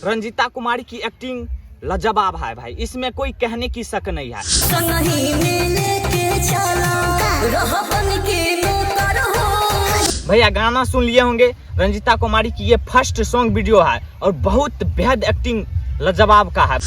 रंजीता कुमारी की एक्टिंग लाजवाब है भाई, इसमें कोई कहने की शक नहीं है। भैया गाना सुन लिए होंगे, रंजीता कुमारी की ये फर्स्ट सॉन्ग वीडियो है और बहुत बेहद एक्टिंग लाजवाब का है।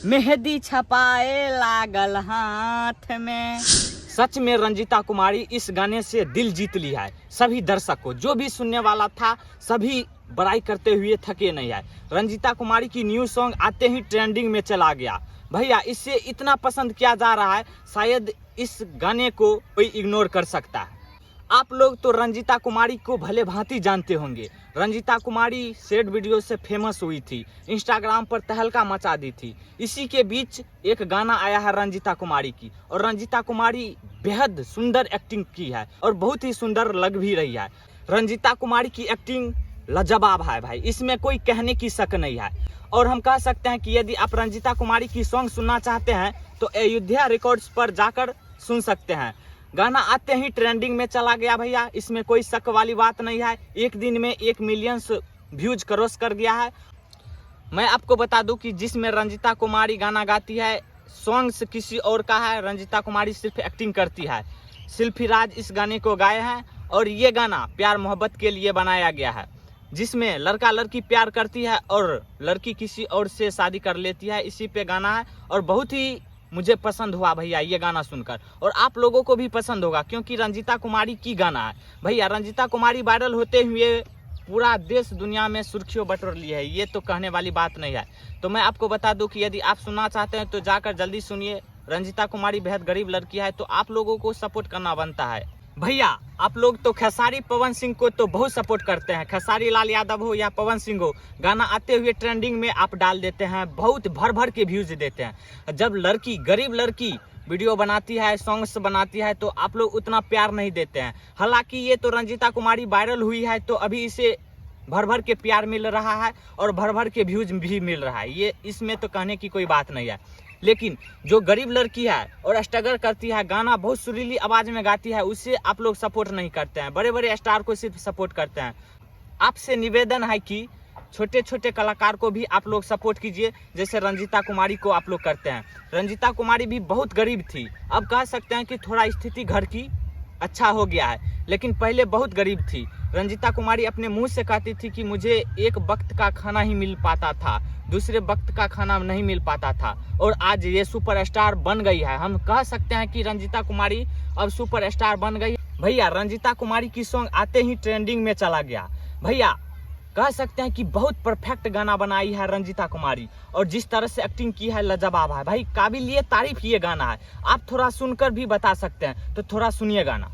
मेहंदी छपाए लागल हाथ में। सच में रंजीता कुमारी इस गाने से दिल जीत ली है। सभी दर्शक को, जो भी सुनने वाला था, सभी बड़ाई करते हुए थके नहीं है। रंजीता कुमारी की न्यू सॉन्ग आते ही ट्रेंडिंग में चला गया। भैया इससे इतना पसंद किया जा रहा है, शायद इस गाने को कोई इग्नोर कर सकता है। आप लोग तो रंजीता कुमारी को भले भांति जानते होंगे। रंजीता कुमारी सैड वीडियो से फेमस हुई थी, इंस्टाग्राम पर तहलका मचा दी थी। इसी के बीच एक गाना आया है रंजीता कुमारी की, और रंजीता कुमारी बेहद सुंदर एक्टिंग की है और बहुत ही सुंदर लग भी रही है। रंजीता कुमारी की एक्टिंग लाजवाब है भाई, इसमें कोई कहने की शक नहीं है। और हम कह सकते हैं कि यदि आप रंजीता कुमारी की सॉन्ग सुनना चाहते हैं तो अयोध्या रिकॉर्ड्स पर जाकर सुन सकते हैं। गाना आते ही ट्रेंडिंग में चला गया भैया, इसमें कोई शक वाली बात नहीं है। एक दिन में 1 मिलियन व्यूज क्रॉस कर गया है। मैं आपको बता दूं कि जिसमें रंजीता कुमारी गाना गाती है, सॉन्ग्स किसी और का है, रंजीता कुमारी सिर्फ एक्टिंग करती है। शिल्पीराज इस गाने को गाए हैं और ये गाना प्यार मोहब्बत के लिए बनाया गया है, जिसमें लड़का लड़की प्यार करती है और लड़की किसी और से शादी कर लेती है। इसी पे गाना है और बहुत ही मुझे पसंद हुआ भैया ये गाना सुनकर, और आप लोगों को भी पसंद होगा क्योंकि रंजीता कुमारी की गाना है। भैया रंजीता कुमारी वायरल होते हुए पूरा देश दुनिया में सुर्खियों बटोर ली है, ये तो कहने वाली बात नहीं है। तो मैं आपको बता दूं कि यदि आप सुनना चाहते हैं तो जाकर जल्दी सुनिए। रंजीता कुमारी बेहद गरीब लड़की है, तो आप लोगों को सपोर्ट करना बनता है। भैया आप लोग तो खेसारी पवन सिंह को तो बहुत सपोर्ट करते हैं, खेसारी लाल यादव हो या पवन सिंह हो, गाना आते हुए ट्रेंडिंग में आप डाल देते हैं, बहुत भर भर के व्यूज देते हैं। जब लड़की, गरीब लड़की वीडियो बनाती है, सॉन्ग्स बनाती है, तो आप लोग उतना प्यार नहीं देते हैं। हालांकि ये तो रंजीता कुमारी वायरल हुई है तो अभी इसे भर भर के प्यार मिल रहा है और भर भर के व्यूज भी मिल रहा है, ये इसमें तो कहने की कोई बात नहीं है। लेकिन जो गरीब लड़की है और स्ट्रगल करती है, गाना बहुत सुरीली आवाज में गाती है, उसे आप लोग सपोर्ट नहीं करते हैं। बड़े बड़े स्टार को सिर्फ सपोर्ट करते हैं। आपसे निवेदन है कि छोटे छोटे कलाकार को भी आप लोग सपोर्ट कीजिए, जैसे रंजीता कुमारी को आप लोग करते हैं। रंजीता कुमारी भी बहुत गरीब थी, अब कह सकते हैं कि थोड़ा स्थिति घर की अच्छा हो गया है, लेकिन पहले बहुत गरीब थी। रंजीता कुमारी अपने मुंह से कहती थी कि मुझे एक वक्त का खाना ही मिल पाता था, दूसरे वक्त का खाना नहीं मिल पाता था, और आज ये सुपरस्टार बन गई है। हम कह सकते हैं कि रंजीता कुमारी अब सुपरस्टार बन गई। भैया रंजीता कुमारी की सॉन्ग आते ही ट्रेंडिंग में चला गया। भैया कह सकते हैं कि बहुत परफेक्ट गाना बनाई है रंजीता कुमारी, और जिस तरह से एक्टिंग की है लाजवाब है भाई, काबिलियत तारीफ ये गाना है। आप थोड़ा सुनकर भी बता सकते हैं, तो थोड़ा सुनिए गाना।